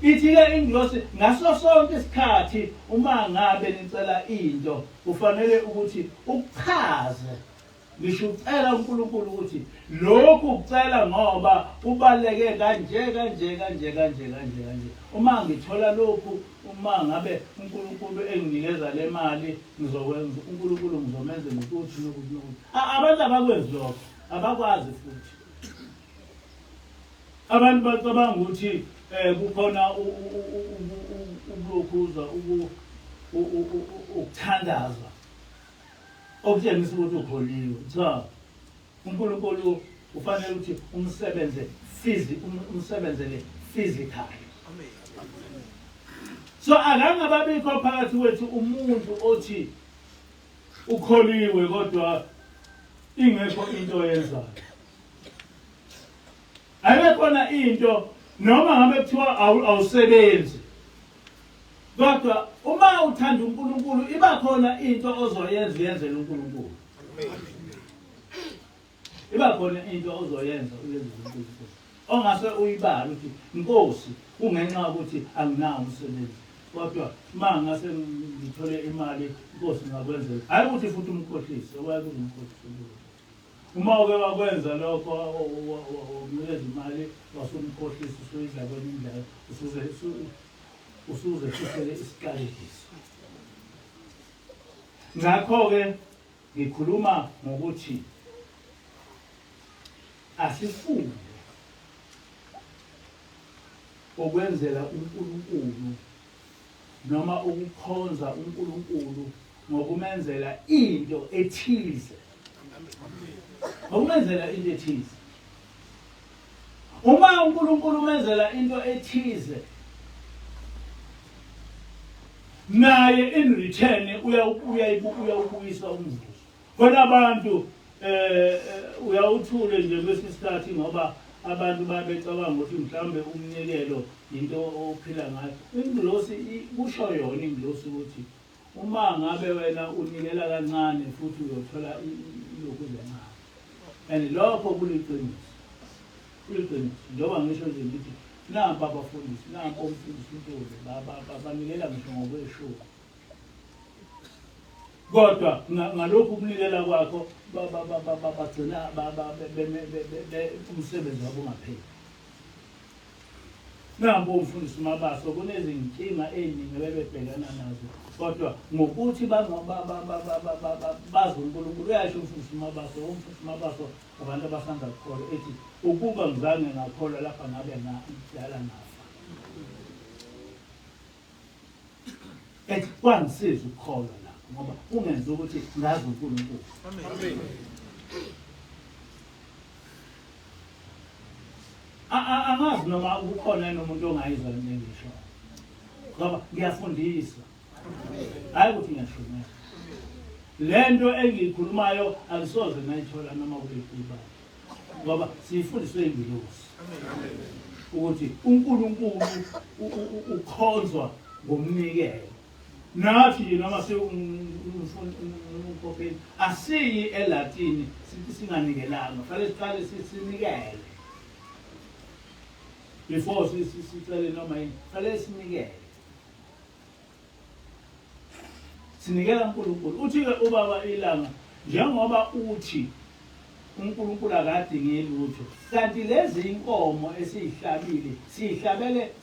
Ithi-ke ingilosi ngaso sonke isikhathi uma ngabe nicela into kufanele ukuthi ukuchaze ngisho ucela uNkulunkulu ukuthi lokhu ukucela ngoba kubaleke kanje. Uma ngithola lokhu, uma ngabe uNkulunkulu enginikeza le mali ngizokwenza uNkulunkulu ngizomenza ngokuthi nokuthi. Abantu abakwenzi lokho, abakwazi futhi. Abantu bacabanga ukuthi kukhona ukulokhuza ukuthandaza okutshengisa ukuthi ukholiwe. Cha, uNkulunkulu ufanele ukuthi umsebenzele physically. So akangababikho phakathi kwethu umuntu othi ukholiwe kodwa ingekho into oyenzayo. Ayikhona into noma ngabe kuthiwa awusebenzi. Kodwa uma uthanda uNkulunkulu iba khona into ozoyenza uyenzele uNkulunkulu. Iba khona into ozoyenza uyenzele uNkulunkulu. Ongase uyibala ukuthi Nkosi kungenxa ukuthi anginawo umsebenzi. Kodwa mangase ngithole imali Nkosi ngakwenzela. Hayi ukuthi futhi umkhohlise, owazi umkhohlise. Uma uke wakwenza lokho umnikeza imali wasumkhohlisa usuyidla kwenye indlela usuze kusele isiqalekiso. Ngakho-ke ngikhuluma ngokuthi asifunde ukwenzela uNkulunkulu noma ukukhonza uNkulunkulu ngokumenzela into ethize. Ngokumenzela into ethize. Uma uNkulunkulu umenzela into ethize, naye in return uyawubuyisa umvuzo. Khona abantu uyawuthule nje kwesikhathi ngoba abantu babecabanga ukuthi mhlambe umnikelo into ophila ngayo. Ingilosi kusho yona ingilosi ukuthi uma ngabe wena unikela kancane futhi uyothola lokhu encane. And lokho kuliqiniso. Njengoba ngisho nje ngithi nampa abafundisi, nampa umfundisi uNtuli banikela ngisho ngokweshumi. Kodwa ngalokhu ukunikela kwakho bagcina umsebenzi wabo ungapheli. Nampo umfundisi Mabaso kunezinkinga eziningi bebebhekana nazo kodwa ngokuthi bazi uNkulunkulu uyasho umfundisi Mabaso abantu abasanda kukholwa ethi ukuba ngizange ngakholwa lapha ngabe ngidala nafa ethi kwangisiza ukukholwa lapho ngoba kungenza ukuthi ngazi uNkulunkulu. Amen. Angazi noma ukhona nomuntu ongayizwa nengisho ngoba ngiyafundisa hayi ukuthi ngiyashonela. Lento engiyikhulumayo alisoze ngayithola noma kulekuba ngoba sifundiswe ingilosi ukuthi uNkulunkulu ukhonzwa ngomnikelo. Nathi noma umfundisi asiyi eLatini sithi singanikelanga fanele siqale sinikele before sicele noma yini fanele sinikela uNkulunkulu. Uthi-ke ubaba ilanga njengoba uthi uNkulunkulu akadingi lutho kanti lezi inkomo esiyihlabile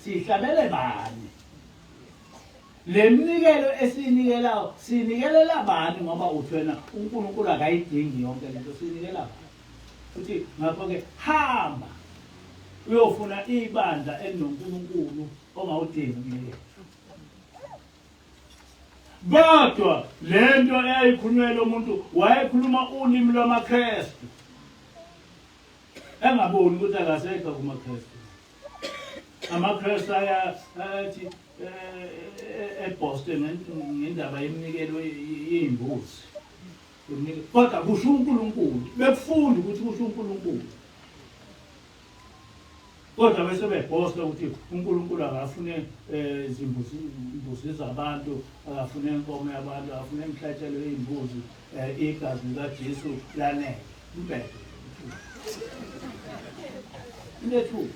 siyihlabele bani? Le mnikelo esiyinikelayo sinikelela bani ngoba uthi wena uNkulunkulu akayidingi yonke lento sinikela bani? Uthi ngakho-ke hamba uyofuna ibandla elinoNkulunkulu ongawudingi umnikelo. Kodwa lento eyayikhulunywa lo muntu wayekhuluma ulimi lwamaKristu engaboni ukuthi akasekho kumaKristu. AmaKristu ayathi eBoston ngendaba yeminikelo yezimbuzi. Kodwa kusho uNkulunkulu bekufunda ukuthi kusho uNkulunkulu. Kodwa bese bebhosta ukuthi uNkulunkulu akafune izimbuzi zabantu, akafune inkomo yabantu, akafune imihlatshelo yezimbuzi, igazi likaJesu lanele. Impela. Yethu.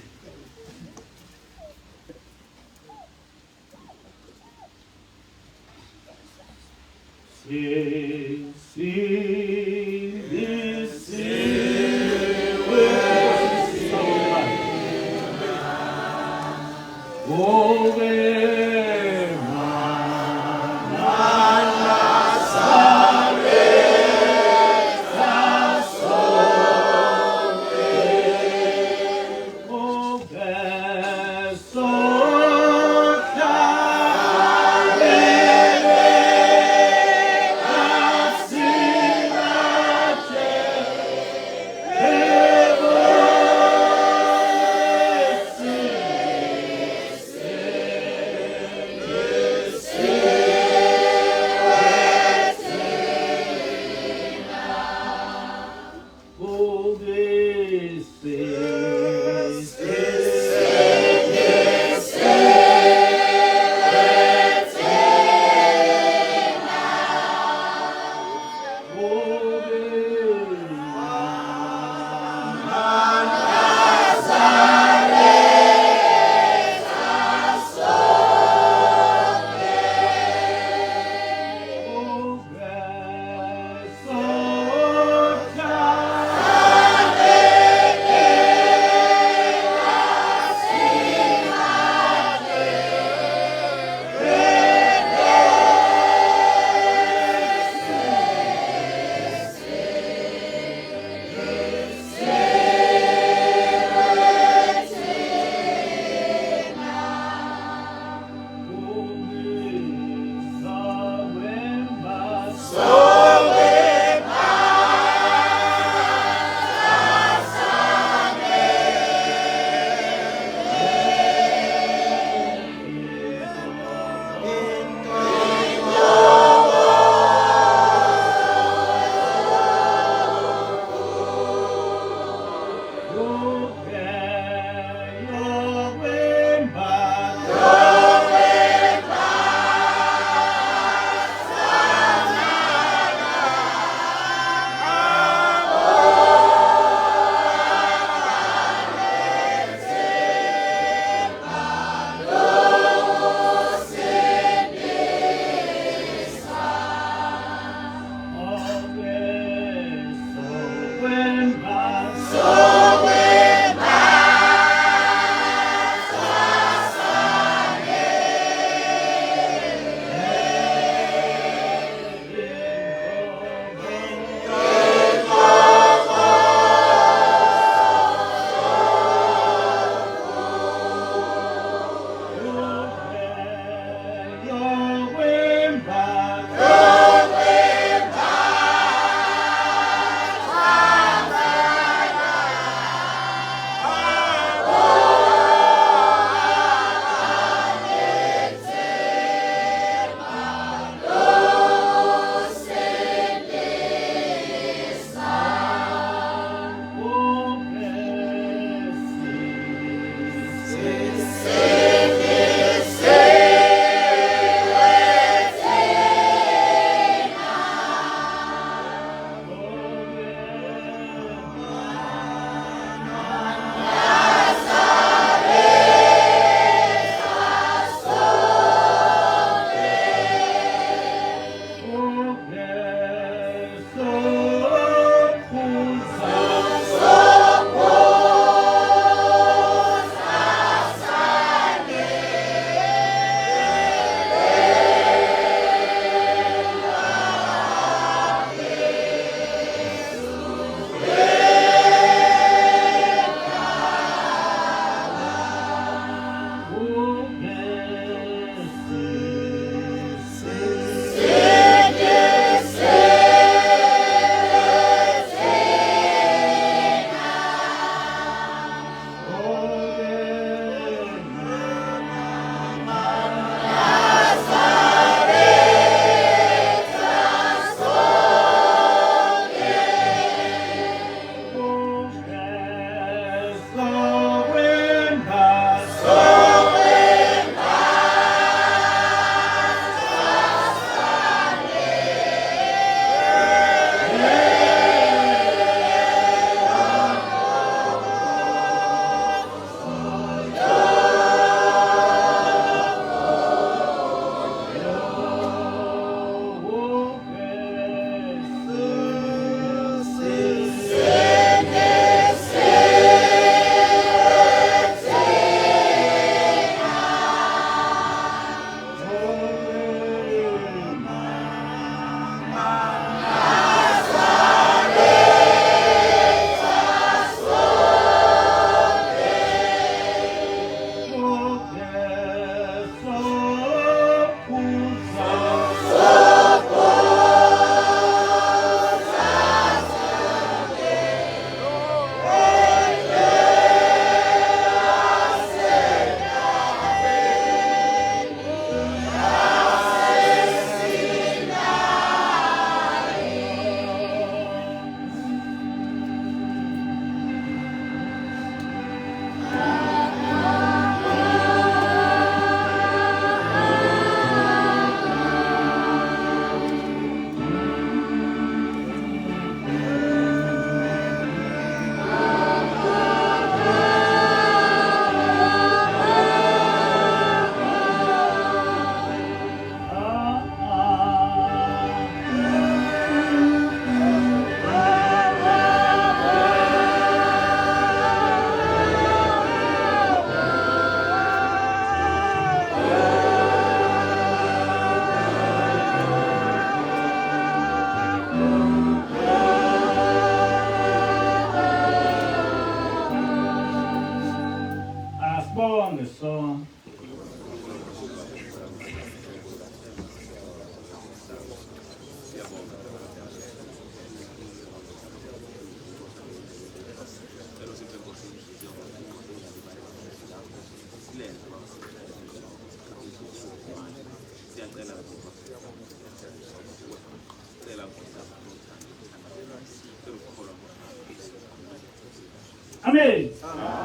Amen.